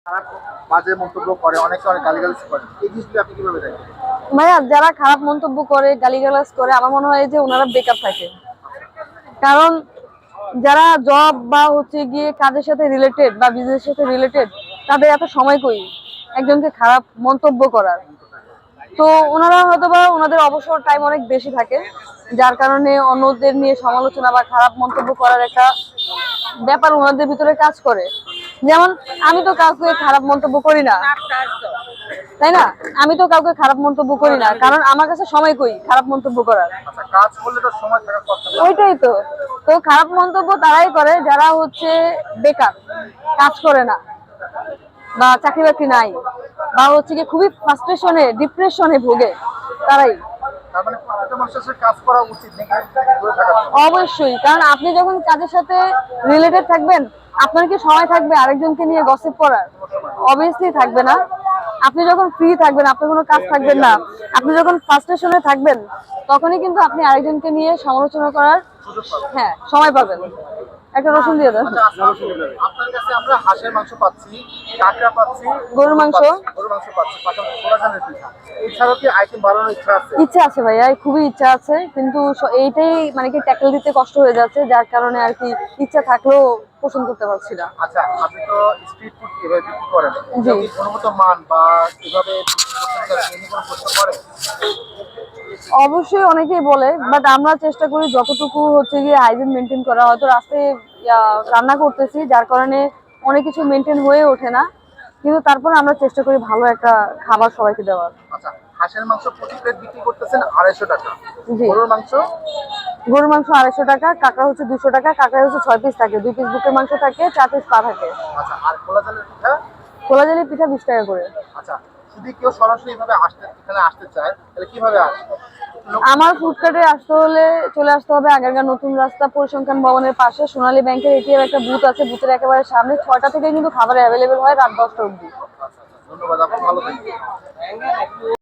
খারাপ বাজে মন্তব্য করে, অনেকে অনেক গালিগালাজ করে। এই জিনিসগুলো আপনি কিভাবে দেখেন? ভাইয়া যারা খারাপ মন্তব্য করে গালিগালাজ করে আমার মনে হয় যে ওনারা বেকার থাকে। কারণ যারা জব বা হচ্ছে গিয়ে কাজের সাথে রিলেটেড বা বিজনেসের সাথে রিলেটেড তাদের এত সময় কই একজনকে খারাপ মন্তব্য করার। তো ওনারা হয়তোবা ওনাদের অবসর টাইম অনেক বেশি থাকে, যার কারণে অন্যদের নিয়ে সমালোচনা বা খারাপ মন্তব্য করার একটা ব্যাপার ওনাদের ভিতরে কাজ করে। যেমন আমি তো কাউকে খারাপ মন্তব্য করি না, তাই না? আমি তো কাউকে খারাপ মন্তব্য করি না, কারণ আমার কাছে সময় কই খারাপ মন্তব্য করার। আচ্ছা, কাজ করলে তো সময় থাকার কথা না? ওইটাই তো। তো খারাপ মন্তব্য তারাই করে যারা হচ্ছে বেকার, কাজ করে না বা চাকরি বাকরি নাই বা হচ্ছে কি খুবই ফ্রাস্ট্রেশনে ডিপ্রেশনে ভোগে, তারাই। তার মানে প্রত্যেকটা মানুষের সাথে কাজ করা উচিত, নেগেটিভ থেকে দূরে থাকার জন্য। অবশ্যই, কারণ আপনি যখন কাজের সাথে রিলেটেড থাকবেন আপনার কি সময় থাকবে আরেকজনকে নিয়ে গসিপ করার? অবভিয়াসলি থাকবে না। আপনি যখন ফ্রি থাকবেন, আপনার কোনো কাজ থাকবেন না, আপনি যখন ফ্রাস্ট্রেশনে থাকবেন, তখনই কিন্তু আপনি আরেকজনকে নিয়ে সমালোচনা করার সুযোগ পাবে। হ্যাঁ সময় পাবেন। একটা রসুন দিয়ে দেন। আচ্ছা, আপনার কাছে আমরা হাঁসের মাংস পাচ্ছি, কাঁকড়া পাচ্ছি, গরুর মাংস। গরুর মাংস পাচ্ছি, পাশাপাশি কোলাজেনের পিঠা। এছাড়াও কি আইটেম বাড়ানোর ইচ্ছা আছে? ইচ্ছা আছে ভাইয়া, খুবই ইচ্ছা আছে, কিন্তু এইটাই মানে কি ট্যাকল দিতে কষ্ট হয়ে যাচ্ছে, যার কারণে আর কি ইচ্ছা থাকলেও পোষণ করতে পারছি না। আচ্ছা, আপনি তো স্ট্রিট ফুড কিভাবে বিক্রি করেন? জি। এটা কি গুণগত মান বা কিভাবে বিক্রি করতে চান, এ নিয়ে কোনো প্রশ্ন করে? অবশ্যই অনেকেই বলে, বাট আমরা চেষ্টা করি যতটুকু হচ্ছে গিয়ে হাইজিন মেনটেন করা। হয়তো রাস্তায় রান্না করতেছি, যার কারণে অনেক কিছু মেনটেন হয়ে ওঠে না, কিন্তু তারপরে আমরা চেষ্টা করি ভালো একটা খাবার সবাইকে দেওয়ার। আচ্ছা, হাঁসের মাংস প্রতি প্লেট বিক্রি করতেছেন 250 টাকা। জি। গরুর মাংস? গরুর মাংস 250 টাকা, কাঁকড়া হচ্ছে 200 টাকা। কাঁকড়া হচ্ছে 6 পিস থাকে, 2 পিস বুকের মাংস থাকে, 4 পিস পা থাকে। আচ্ছা, আর কোলাজেনের পিঠা? খোলা জালি পিঠা 20 টাকা করে। আচ্ছা, যদি কেউ সরাসরি এভাবে এখানে আসতে চায় তাহলে কিভাবে আসবে? আমার ফুডকার্টে আসতে হলে চলে আসতে হবে আগারগাঁও নতুন রাস্তা পরিসংখ্যান ভবনের পাশে সোনালী ব্যাংকের এটিএম একটা বুথ আছে, বুথের একেবারে সামনে। 6টা থেকে কিন্তু খাবার অ্যাভেলেবেল হয় রাত 10টা অবধি। আচ্ছা, আচ্ছা, ধন্যবাদ, আপনি ভালো থাকবেন।